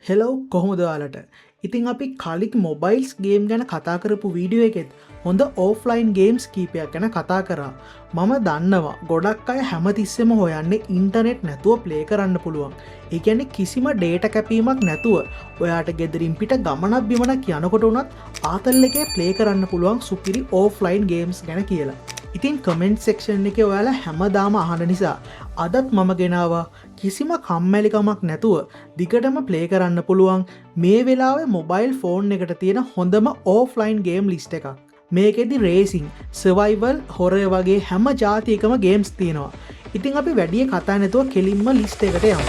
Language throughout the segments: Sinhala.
හෙලෝ කොහොමද ඔයාලට? ඉතින් අපි කලින් මොබයිල්ස් ගේම් ගැන කතා කරපු වීඩියෝ එකෙත් හොඳ ඕෆ්ලයින් ගේම්ස් කීපයක් ගැන කතා කරා. මම දන්නවා ගොඩක් අය හැමතිස්සෙම හොයන්නේ ඉන්ටර්නෙට් නැතුව ප්ලේ කරන්න පුළුවන්. ඒ කියන්නේ කිසිම ඩේටා කැපීමක් නැතුව ඔයාට ගෙදරින් පිට ගමනක් බිමනක් යනකොට උනත් ආතල් එකේ ප්ලේ කරන්න පුළුවන් සුපිරි ඕෆ්ලයින් ගේම්ස් ගැන කියලා. ඉතින් කමෙන්ට් සෙක්ෂන් එකේ ඔයාලා හැමදාම අහන නිසා අදත් මම ගෙනාවා කිසිම කම්මැලිකමක් නැතුව දිගටම ප්ලේ කරන්න පුළුවන් මේ වෙලාවේ මොබයිල් ෆෝන් එකට තියෙන හොඳම ඕෆ්ලයින් ගේම් ලිස්ට් එකක්. මේකෙදි රේසිං, සර්වයිවල්, හොරර් වගේ හැම ජාතියකම ගේම්ස් තියෙනවා. ඉතින් අපි වැඩි කතා නැතුව කෙලින්ම ලිස්ට් එකට යමු.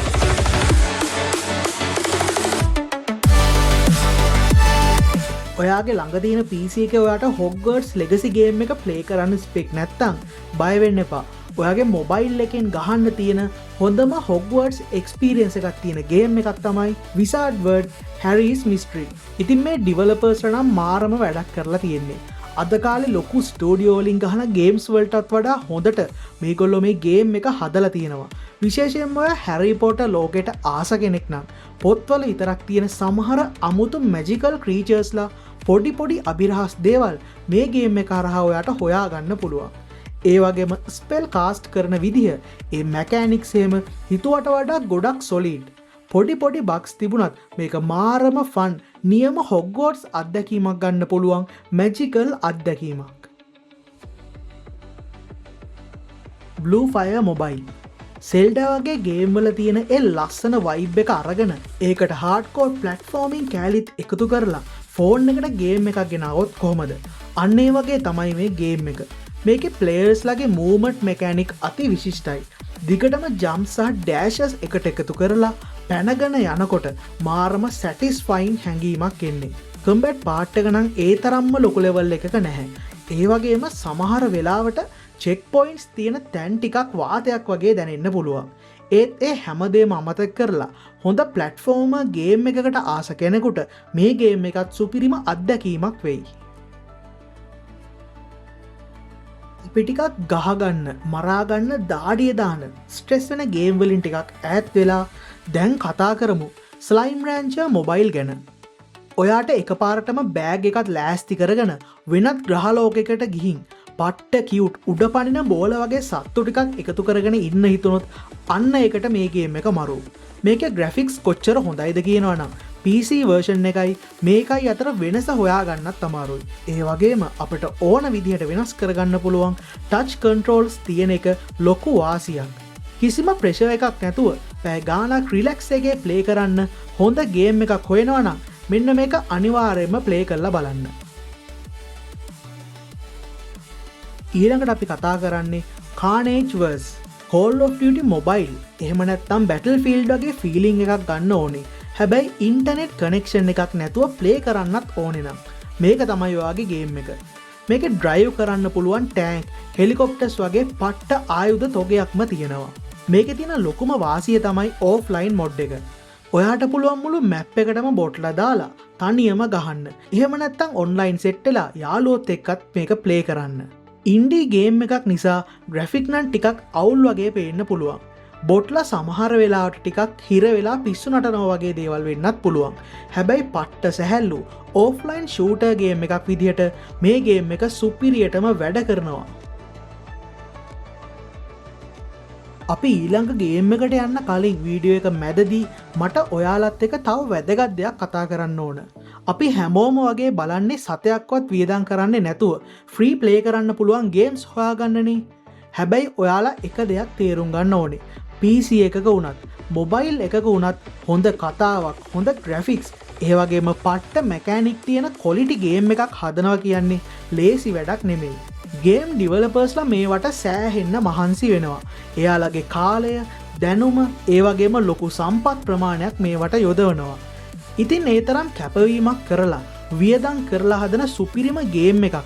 ඔයාගේ ළඟ තියෙන PC එකේ ඔයාට Hogwarts Legacy ගේම් එක ප්ලේ කරන්න ස්පෙක් නැත්තම් බය වෙන්න එපා. ඔයාගේ මොබයිල් එකෙන් ගහන්න තියෙන හොඳම Hogwarts එක්ස්පීරියන්ස් එකක් තියෙන ගේම් එකක් තමයි Wizard World Harry's Mystery. ඉතින් මේ ඩිවෙලොපර්ස්ලා නම් මාරම වැඩක් කරලා තියෙන්නේ. අද කාලේ ලොකු ස්ටුඩියෝ වලින් ගහන ගේම්ස් වලටත් වඩා හොඳට මේගොල්ලෝ මේ ගේම් එක හදලා තියෙනවා. විශේෂයෙන්ම ඔය හැරි පොටර් ලෝකෙට ආස කෙනෙක් නම් පොත්වල විතරක් තියෙන සමහර අමුතු මැජිකල් ක්‍රීචර්ස්ලා පොඩි අභිරහස් දේවල් මේ ගේම් එක හරහා ඔයාට හොයාගන්න පුළුවන්. ඒ වගේම ස්පෙල් කාස්ට් කරන විදිහ, ඒ මැකැනික්ස් එහෙම හිතුවට වඩා ගොඩක් සොලිඩ්. පොඩි බග්ස් තිබුණත් මේක මාරම ෆන් නියම හොග්වර්ට්ස් අත්දැකීමක් ගන්න පුළුවන් මැජිකල් අත්දැකීමක්. Blue Fire Mobile සෙල්ඩා වගේ ගේම් වල තියෙන ඒ ලස්සන වයිබ් එක අරගෙන ඒකට හાર્ඩ්කෝර් ප්ලැට්ෆෝමින් කැලිත් එකතු කරලා ෆෝන් එකට ගේම් එකක් ගෙනාවොත් කොහමද? අන්න ඒ වගේ තමයි මේ ගේම් එක. මේකේ ප්ලේයර්ස්ලාගේ මූව්මන්ට් මෙකැනික් අති විශිෂ්ටයි. දිගටම ජම්ප් සහ ඩෑෂස් එකට එකතු කරලා පැනගෙන යනකොට මාරම සැටිස්ෆයින් හැඟීමක් එන්නේ. කම්බැට් පාර්ට් එක නම් ඒ තරම්ම ලොකු ලෙවල් එකක නැහැ. ඒ වගේම සමහර වෙලාවට චෙක් පොයින්ට්ස් තියෙන තැන් ටිකක් වාතයක් වගේ දැනෙන්න පුළුවන්. ඒත් ඒ හැමදේම අමතක කරලා හොඳ ප්ලැට්ෆෝර්මර් ගේම් එකකට ආස කෙනෙකුට මේ ගේම් එකත් සුපිරිම අත්දැකීමක් වෙයි. අපි ටිකක් ගහගන්න, මරාගන්න, දාඩිය දාන ස්ට්‍රෙස් වෙන ගේම් වලින් ටිකක් ඈත් වෙලා දැන් කතා කරමු ස්ලයිම් රෑන්චර් මොබයිල් ගැන. ඔයාට එකපාරටම බෑග් එකත් ලෑස්ති කරගෙන වෙනත් ග්‍රහ ලෝකයකට ගිහින් පට්ට කියුට් උඩ පනින බෝල වගේ සත්තු ටිකක් එකතු කරගෙන ඉන්න හිතුනොත් අන්න ඒකට මේ ගේම් එක මරු. මේකේ ග්‍රැෆික්ස් කොච්චර හොඳයිද කියනවා නම් PC version එකයි මේකයි අතර වෙනස හොයාගන්නත් අමාරුයි. ඒ වගේම අපිට ඕන විදිහට වෙනස් කරගන්න පුළුවන් ටච් කන්ට්‍රෝල්ස් තියෙන එක ලොකු වාසියක්. කිසිම ප්‍රෙෂර් එකක් නැතුව පැය ගානක් රිලැක්ස් එකේ ප්ලේ කරන්න හොඳ ගේම් එකක් හොයනවා නම් මෙන්න මේක අනිවාර්යයෙන්ම ප්ලේ කරලා බලන්න. ඊළඟට අපි කතා කරන්නේ Carnage Wars Call of Duty Mobile. එහෙම නැත්නම් Battlefield වගේ ෆීලිං එකක් ගන්න ඕනේ. හැබැයි ඉන්ටර්නෙට් කනෙක්ෂන් එකක් නැතුව ප්ලේ කරන්නත් ඕනේ නම් මේක තමයි ඔයාගේ ගේම් එක. මේකේ ඩ්‍රයිව් කරන්න පුළුවන් ටැන්ක්, හෙලිකොප්ටර්ස් වගේ පට්ට ආයුධ තොගයක්ම තියෙනවා. මේකේ තියෙන ලොකුම වාසිය තමයි ඕෆ්ලයින් මොඩ් එක. ඔයාට පුළුවන් මුළු මැප් එකටම බොට්ලා දාලා තනියම ගහන්න. එහෙම නැත්නම් ඔන්ලයින් සෙට් වෙලා යාළුවොත් එක්කත් මේක ප්ලේ කරන්න. ඉන්ඩී ගේම් එකක් නිසා ග්‍රැෆික් නම් ටිකක් අවුල් වගේ පේන්න පුළුවන්. බොට්ලා සමහර වෙලාවට ටිකක් හිර වෙලා පිස්සු නටනවා වගේ දේවල් වෙන්නත් පුළුවන්. හැබැයි පට්ට සැහැල්ලු ඕෆ්ලයින් ෂූටර් ගේම් එකක් විදිහට මේ ගේම් එක සුපිරියටම වැඩ කරනවා. අපි ඊළඟ ගේම් එකට යන්න කලින් වීඩියෝ එක මැදදී මට ඔයාලත් එක්ක තව වැදගත් දෙයක් කතා කරන්න ඕන. අපි හැමෝම වගේ බලන්නේ සතයක්වත් වියදම් කරන්නේ නැතුව ෆ්‍රී ප්ලේ කරන්න පුළුවන් ගේම්ස් හොයාගන්නනේ. හැබැයි ඔයාලා එක දෙයක් තේරුම් ගන්න ඕනේ. PC එකක වුණත්, මොබයිල් එකක වුණත් හොඳ කතාවක්, හොඳ ග්‍රැෆික්ස්, ඒ වගේම පට්ට මැකැනික් තියෙන ක්වොලිටි ගේම් එකක් හදනවා කියන්නේ ලේසි වැඩක් නෙමෙයි. ගේම් ඩිවෙලොපර්ස්ලා මේවට සෑහෙන්න මහන්සි වෙනවා. එයාලගේ කාලය, දැනුම, ඒ වගේම ලොකු සම්පත් ප්‍රමාණයක් මේවට යොදවනවා. ඉතින් ඒ තරම් කැපවීමක් කරලා, වියදම් කරලා හදන සුපිරිම ගේම් එකක්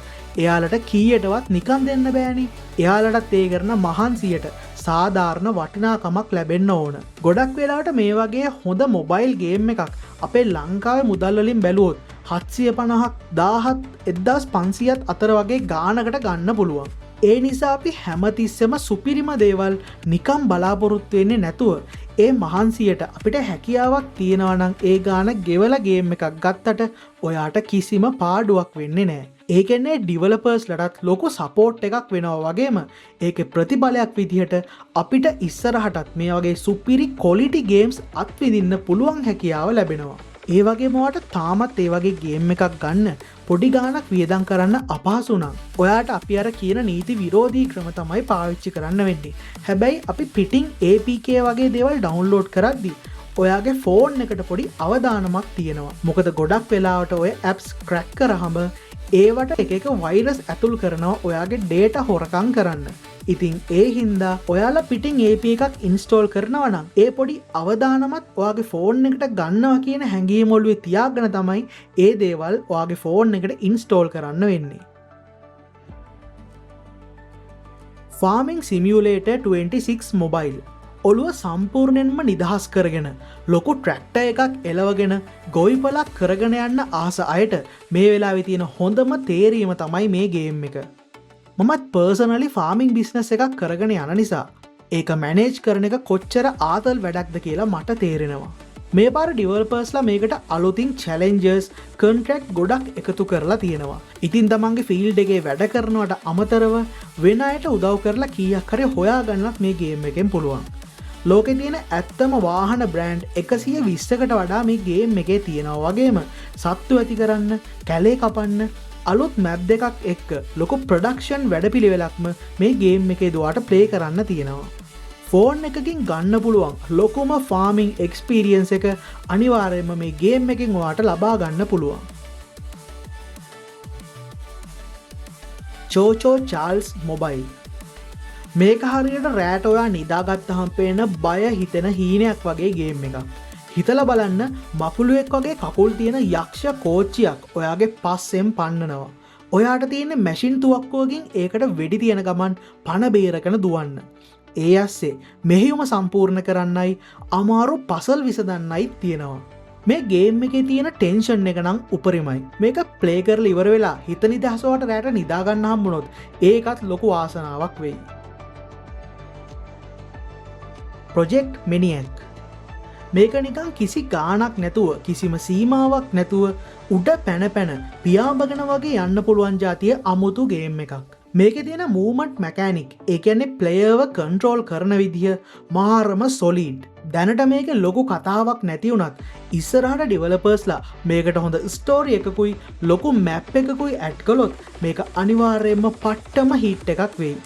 එයාලට කීයටවත් නිකන් දෙන්න බෑනේ. එයාලටත් ඒ කරන මහන්සියට සාධාරණ වටිනාකමක් ලැබෙන්න ඕන. ගොඩක් වෙලාවට මේ වගේ හොඳ මොබයිල් ගේම් එකක් අපේ ලංකාවේ මුදල් වලින් බැලුවොත් 750ක් 1000ත් 1500ත් අතර වගේ ගානකට ගන්න පුළුවන්. ඒ නිසා අපි හැමතිස්සෙම සුපිරිම දේවල් නිකම් බලාපොරොත්තු වෙන්නේ නැතුව ඒ මහන්සියට අපිට හැකියාවක් තියෙනවා නම් ඒ ගාන ගෙවලා ගේම් එකක් ගත්තට ඔයාට කිසිම පාඩුවක් වෙන්නේ නැහැ. ඒ කියන්නේ ඩිවෙලොපර්ස්ලටත් ලොකු සපෝට් එකක් වෙනවා වගේම ඒකේ ප්‍රතිඵලයක් විදිහට අපිට ඉස්සරහටත් මේ වගේ සුපිරි ක්වොලිටි ගේම්ස් අත්විඳින්න පුළුවන් හැකියාව ලැබෙනවා. ඒ වගේම ඔයාට තාමත් ඒ වගේ ගේම් එකක් ගන්න පොඩි ගාණක් වියදම් කරන්න අපහසු නම් ඔයාට අපි අර කියන නීති විරෝධී ක්‍රම තමයි පාවිච්චි කරන්න වෙන්නේ. හැබැයි අපි පිටින් APK වගේ දේවල් ඩවුන්ලෝඩ් කරද්දී ඔයාගේ ෆෝන් එකට පොඩි අවදානමක් තියෙනවා. මොකද ගොඩක් වෙලාවට ඔය ඇප්ස් ක්‍රැක් කරාම ඒවට එක වෛරස් ඇතුල් කරනවා ඔයාගේ ඩේටා හොරකම් කරන්න. ඉතින් ඒ හින්දා ඔයාලා පිටින් AP එකක් ඉන්ස්ටෝල් කරනවා නම් ඒ පොඩි අවදානමත් ඔයාගේ ෆෝන් එකට ගන්නවා කියන හැඟීම ඔළුවේ තියාගෙන තමයි ඒ දේවල් ඔයාගේ ෆෝන් එකට ඉන්ස්ටෝල් කරන්න වෙන්නේ. Farming Simulator 26 Mobile ඔළුව සම්පූර්ණයෙන්ම නිදහස් කරගෙන ලොකු ට්‍රැක්ටර් එකක් එලවගෙන ගොවිපලක් කරගෙන යන්න ආස අයට මේ වෙලාවේ තියෙන හොඳම තේරීම තමයි මේ ගේම් එක. මමත් පර්සනලි ෆාමිංగ్ බිස්නස් එකක් කරගෙන යන නිසා ඒක මැනේජ් කරන එක කොච්චර ආතල් වැඩක්ද කියලා මට තේරෙනවා. මේ පාර ඩිවෙලොපර්ස්ලා මේකට අලුතින් චැලෙන්ජර්ස් කන්ට්‍රැක්ට් ගොඩක් එකතු කරලා තියෙනවා. ඉතින් තමන්ගේ ෆීල්ඩ් එකේ වැඩ කරනවට අමතරව වෙන අයට උදව් කරලා කීයක් හරි හොයාගන්නත් මේ ගේම් එකෙන් පුළුවන්. ලෝකේ තියෙන ඇත්තම වාහන බ්‍රෑන්ඩ් 120කට වඩා මේ ගේම් එකේ තියෙනවා වගේම සත්තු ඇති කරන්න, කැලේ කපන්න අලුත් මැප් දෙකක් එක්ක ලොකු ප්‍රොඩක්ෂන් වැඩපිළිවෙලක්ම මේ ගේම් එකේ දුවාට ප්ලේ කරන්න තියෙනවා. ෆෝන් එකකින් ගන්න පුළුවන් ලොකුම ෆාමිංగ్ එක්ස්පීරියන්ස් එක අනිවාර්යයෙන්ම මේ ගේම් එකෙන් ඔයාට ලබා ගන්න පුළුවන්. චෝචෝ චාල්ස් මොබයිල් මේක හරියට රෑට ඔයා නිදාගත්තහම පේන බය හිතෙන හීනයක් වගේ ගේම් එකක්. හිතලා බලන්න මකුළුවෙක් වගේ කකුල් තියෙන යක්ෂ කෝච්චියක් ඔයාගේ පස්සෙන් පන්නනවා. ඔයාට තියෙන මැෂින් තුවක්කුවකින් ඒකට වෙඩි තියෙන ගමන් පණ බේරගෙන දුවන්න. ඒ ඇස්සේ මෙහෙයුම සම්පූර්ණ කරන්නයි අමාරු පසල් විසඳන්නයි තියෙනවා. මේ ගේම් එකේ තියෙන ටෙන්ෂන් එක නම් උපරිමයි. මේක ප්ලේ කරලා ඉවර වෙලා හිත නිදහසවට රැට නිදා ගන්න හම්බුනොත් ඒකත් ලොකු ආසනාවක් වෙයි. ප්‍රොජෙක්ට් මෙනියැක් මේක නිකන් කිසි ගාණක් නැතුව කිසිම සීමාවක් නැතුව උඩ පැන පැන පියාඹගෙන වගේ යන්න පුළුවන් જાතිය අමුතු ගේම් එකක්. මේකේ තියෙන මූව්මන්ට් මැකැනික් ඒ කියන්නේ ප්ලේයර්ව කන්ට්‍රෝල් කරන විදිය මාරම සොලිඩ්. දැනට මේක ලොකු කතාවක් නැති වුණත් ඉස්සරහට ඩිවෙලොපර්ස්ලා මේකට හොඳ ස්ටෝරි එකකුයි ලොකු මැප් එකකුයි ඇඩ් කළොත් මේක අනිවාර්යයෙන්ම පට්ටම හිට් එකක් වෙයි.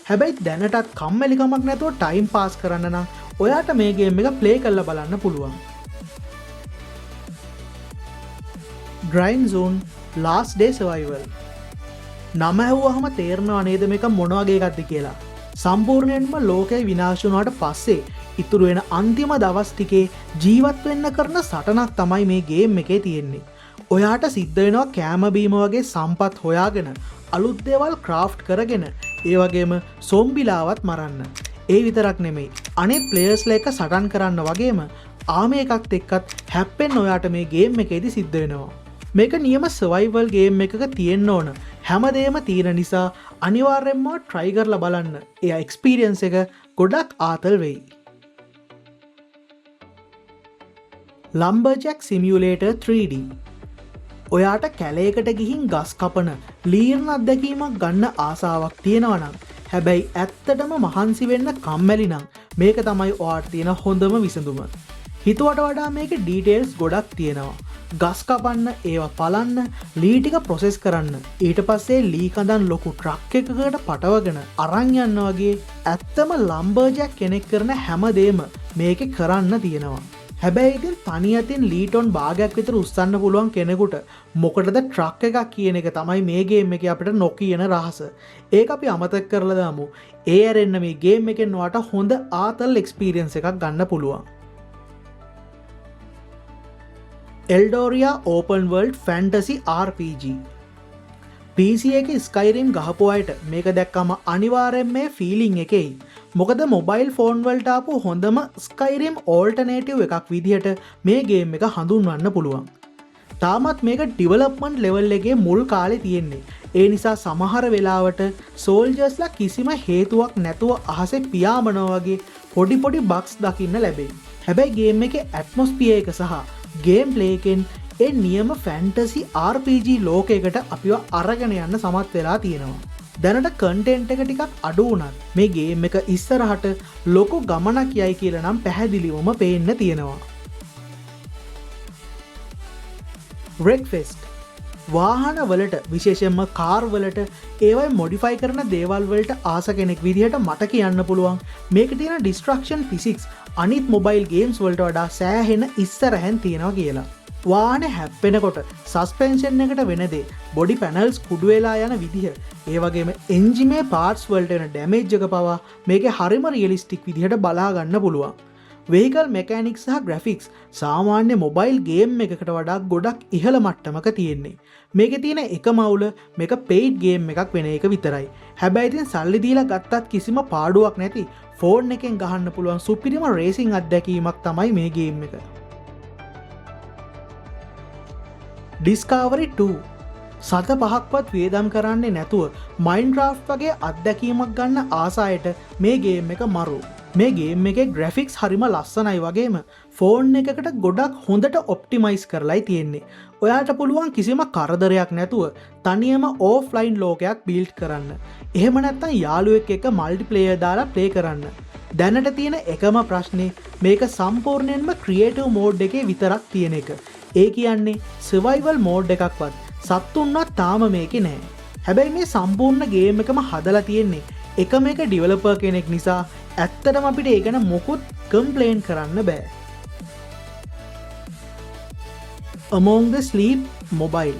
හැබැයි දැනටත් කම්මැලිකමක් නැතුව ටයිම් පාස් කරන්න නම් ඔයාට මේ ගේම් එක ප්ලේ කරලා බලන්න පුළුවන්. Drying Zone Last Day Survival නම ඇහුවහම තේරෙනව නේද මේක මොන වගේ එකක්ද කියලා. සම්පූර්ණයෙන්ම ලෝකය විනාශ වුණාට පස්සේ ඉතුරු වෙන අන්තිම දවස් ටිකේ ජීවත් වෙන්න කරන සටනක් තමයි මේ ගේම් එකේ තියෙන්නේ. ඔයාට සිද්ධ වෙනවා කෑම බීම වගේ සම්පත් හොයාගෙන අලුත් දේවල් ක්‍රාෆ්ට් කරගෙන ඒ වගේම සොම්බිලාවත් මරන්න. ඒ විතරක් නෙමෙයි අනෙක් ප්ලේයර්ස්ලා එක්ක සටන් කරන්න වගේම ආමේ එකක් එක්කත් හැප්පෙන්න ඔයාට මේ ගේම් එකේදී සිද්ධ වෙනවා. මේක නියම සර්වයිවල් ගේම් එකක තියෙන්න ඕන. හැමදේම තියෙන නිසා අනිවාර්යෙන්ම try කරලා බලන්න. ඒ එක්ස්පීරියන්ස් එක ගොඩක් ආතල් වෙයි. Lumberjack Simulator 3D ඔයාට කැලේකට ගිහින් ගස් කපන ලීර්ණ අත්දැකීමක් ගන්න ආසාවක් තියෙනවා නම් හැබැයි ඇත්තටම මහන්සි වෙන්න කම්මැලි නම් මේක තමයි ඔයාට තියෙන හොඳම විසඳුම. හිතුවට වඩා මේකේ ඩීටේල්ස් ගොඩක් තියෙනවා. ගස් කපන්න, ඒවා පලන්න, ලී ටික ප්‍රොසෙස් කරන්න, ඊට පස්සේ ලී කඳන් ලොකු ට්‍රක් එකකට පටවගෙන අරන් යන්න වගේ ඇත්තම ලම්බර්ජැක් කෙනෙක් කරන හැමදේම මේකේ කරන්න තියෙනවා. හැබැයි ඉතින් තනි අතින් ලීටොන් භාගයක් විතර උස්සන්න පුළුවන් කෙනෙකුට මොකටද ට්‍රක් එකක් කියන එක තමයි මේ ගේම් එකේ අපිට නොකියන රහස. ඒක අපි අමතක කරලා දාමු. ඒ ඇරෙන්න මේ ගේම් එකෙන් ඔයාට හොඳ ආතල් එක්ස්පීරියන්ස් එකක් ගන්න පුළුවන්. Eldoria Open World Fantasy RPG PC එකේ Skyrim ගහපු අයට මේක දැක්කම අනිවාර්යෙන් මේ ෆීලිං එකේයි. මොකද මොබයිල් ෆෝන් වලට ආපු හොඳම Skyrim ඕල්ටර්නේටිව් එකක් විදිහට මේ ගේම් එක හඳුන්වන්න පුළුවන්. තාමත් මේක ඩිවලොප්මන්ට් ලෙවල් එකේ මුල් කාලේ තියෙන්නේ. ඒ නිසා සමහර වෙලාවට සෝල්ජර්ස්ලා කිසිම හේතුවක් නැතුව අහසේ පියාඹනවා වගේ පොඩි බග්ස් දකින්න ලැබෙයි. හැබැයි ගේම් එකේ ඇට්මොස්ෆියර් එක සහ ගේම් ප්ලේ එකෙන් ඒ නියම ෆැන්ටසි RPG ලෝකයකට අපිව අරගෙන යන්න සමත් වෙලා තියෙනවා. දැනට කන්ටෙන්ට් එක ටිකක් අඩු වුණත් මේ ගේම් එක ඉස්සරහට ලොකු ගමනක් යයි කියලා නම් පැහැදිලිවම පේන්න තියෙනවා. Wreckfest වාහන වලට විශේෂයෙන්ම කාර් වලට ඒවයි මොඩිෆයි කරන දේවල් වලට ආස කෙනෙක් විදිහට මට කියන්න පුළුවන් මේක තියෙන ඩිස්ට්‍රක්ෂන් ෆිසික්ස් අනිත් මොබයිල් ගේම්ස් වලට වඩා සෑහෙන ඉස්සරහෙන් තියෙනවා කියලා. වාහනේ හැප්පෙනකොට සස්පෙන්ෂන් එකට වෙන දේ බොඩි පැනල්ස් කුඩු වෙලා යන විදිහ ඒ වගේම එන්ජිමේ පාර්ට්ස් වලට එන ඩැමේජ් එක පවා මේකේ හරිම රියලිස්ටික් විදිහට බලා ගන්න පුළුවන්. වෙහිකල් මෙකැනික්ස් සහ ග්‍රැෆික්ස් සාමාන්‍ය මොබයිල් ගේම් එකකට වඩා ගොඩක් ඉහළ මට්ටමක තියෙන්නේ. මේකේ තියෙන එකම අවුල මේක පේයිඩ් ගේම් එකක් වෙන එක විතරයි. හැබැයි ඉතින් සල්ලි දීලා ගත්තත් කිසිම පාඩුවක් නැති ෆෝන් එකෙන් ගහන්න පුළුවන් සුපිරිම රේසිං අත්දැකීමක් තමයි මේ ගේම් එක. Discovery 2 සත පහක්වත් වියදම් කරන්නේ නැතුව Minecraft වගේ අත්දැකීමක් ගන්න ආසායට මේ ගේම් එක මරු. මේ ගේම් එකේ ග්‍රැෆික්ස් හරිම ලස්සනයි වගේම ෆෝන් එකකට ගොඩක් හොඳට ඔප්ටිමයිස් කරලායි තියෙන්නේ. ඔයාට පුළුවන් කිසිම කරදරයක් නැතුව තනියම ඕෆ්ලයින් ලෝකයක් බිල්ඩ් කරන්න. එහෙම නැත්නම් යාළුවෙක් එක්ක මල්ටිප්ලේයර් දාලා ප්ලේ කරන්න. දැනට තියෙන එකම ප්‍රශ්නේ මේක සම්පූර්ණයෙන්ම ක්‍රියේටිව් මෝඩ් එකේ විතරක් තියෙන එක. ඒ කියන්නේ සර්වයිවල් මෝඩ් එකක්වත් සත්තුන්වත් තාම මේකේ නැහැ. හැබැයි මේ සම්පූර්ණ ගේම් එකම හදලා තියෙන්නේ එකම එක ඩිවෙලොපර් කෙනෙක් නිසා ඇත්තටම අපිට ඒ ගැන මොකුත් කම්ප්ලේන් කරන්න බෑ. Among the Sleep Mobile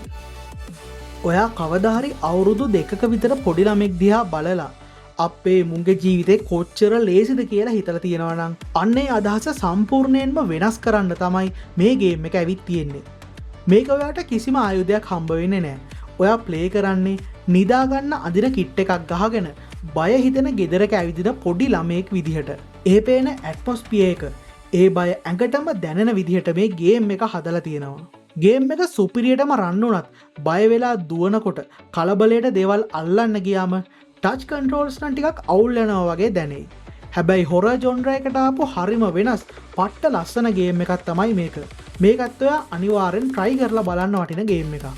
ඔයා කවදා හරි අවුරුදු 2ක විතර පොඩි ළමෙක් දිහා බලලා අපේ මුන්ගේ ජීවිතේ කොච්චර ලේසිද කියලා හිතලා තියෙනවා නම් අන්න ඒ අදහස සම්පූර්ණයෙන්ම වෙනස් කරන්න තමයි මේ ගේම් එක ඇවිත් තියෙන්නේ. මේක ඔයාට කිසිම ආයුධයක් හම්බ වෙන්නේ නැහැ. ඔයා ප්ලේ කරන්නේ නිදා ගන්න අදින කිට් එකක් ගහගෙන බය හිතෙන ගෙදරක ඇවිදින පොඩි ළමයෙක් විදිහට. ඒ පේන ඇට්මොස්ෆියර් එක ඒ බය ඇඟටම දැනෙන විදිහට මේ ගේම් එක හදලා තියෙනවා. ගේම් එක සුපිරියටම රන් වුණත් බය වෙලා දුවනකොට කලබලයට දේවල් අල්ලන්න ගියාම ටච් කන්ට්‍රෝල්ස් නම් ටිකක් අවුල් වෙනවා වගේ දැනෙයි. හැබැයි හොරර් ජොන්ර් එකට ආපු හරිම වෙනස් පට්ට ලස්සන ගේම් එකක් තමයි මේක. මේකත් ඔයා අනිවාර්යෙන් try කරලා බලන්න වටින ගේම් එකක්.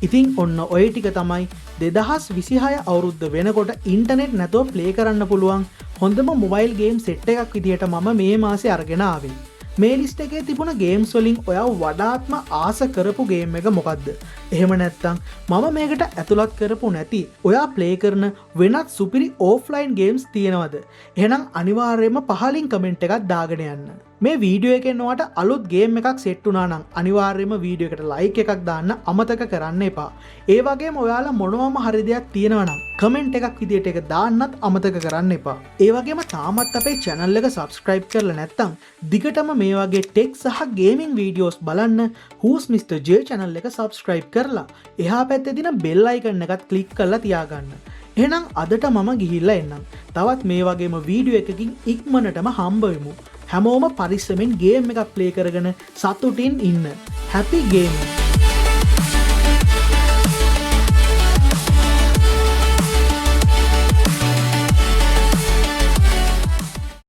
ඉතින් ඔන්න ඔය ටික තමයි 2026 අවුරුද්ද වෙනකොට ඉන්ටර්නෙට් නැතුව ප්ලේ කරන්න පුළුවන් හොඳම මොබයිල් ගේම් සෙට් එකක් විදිහට මම මේ මාසේ අරගෙන ආවේ. මේ ලිස්ට් එකේ තිබුණ ගේම්ස් වලින් ඔයා වඩාත්ම ආස කරපු ගේම් එක මොකද්ද? එහෙම නැත්නම් මම මේකට ඇතුළත් කරපු නැති ඔයා ප්ලේ කරන වෙනත් සුපිරි ඕෆ්ලයින් ගේම්ස් තියෙනවද? එහෙනම් අනිවාර්යයෙන්ම පහලින් කමෙන්ට් එකක් දාගෙන යන්න. මේ වීඩියෝ එකෙන් ඔයාට අලුත් ගේම් එකක් සෙට් වුණා නම් අනිවාර්යයෙන්ම වීඩියෝ එකට ලයික් එකක් දාන්න අමතක කරන්න එපා. ඒ වගේම ඔයාලා මොනවම හරි දෙයක් තියෙනවා නම් කමෙන්ට් එකක් විදියට ඒක දාන්නත් අමතක කරන්න එපා. ඒ වගේම තාමත් අපේ channel එක subscribe කරලා නැත්නම් දිගටම මේ වගේ ටෙක් සහ ගේමින් වීඩියෝස් බලන්න Who's Mr. J channel එක subscribe කරලා එහා පැත්තේ තියෙන bell icon එකත් click කරලා තියාගන්න. එහෙනම් අදට මම ගිහිල්ලා එන්නම්. තවත් මේ වගේම වීඩියෝ එකකින් ඉක්මනටම හම්බ වෙමු. හැමෝම පරිස්සමෙන් ගේම් එකක් ප්ලේ කරගෙන සතුටින් ඉන්න. Happy gaming!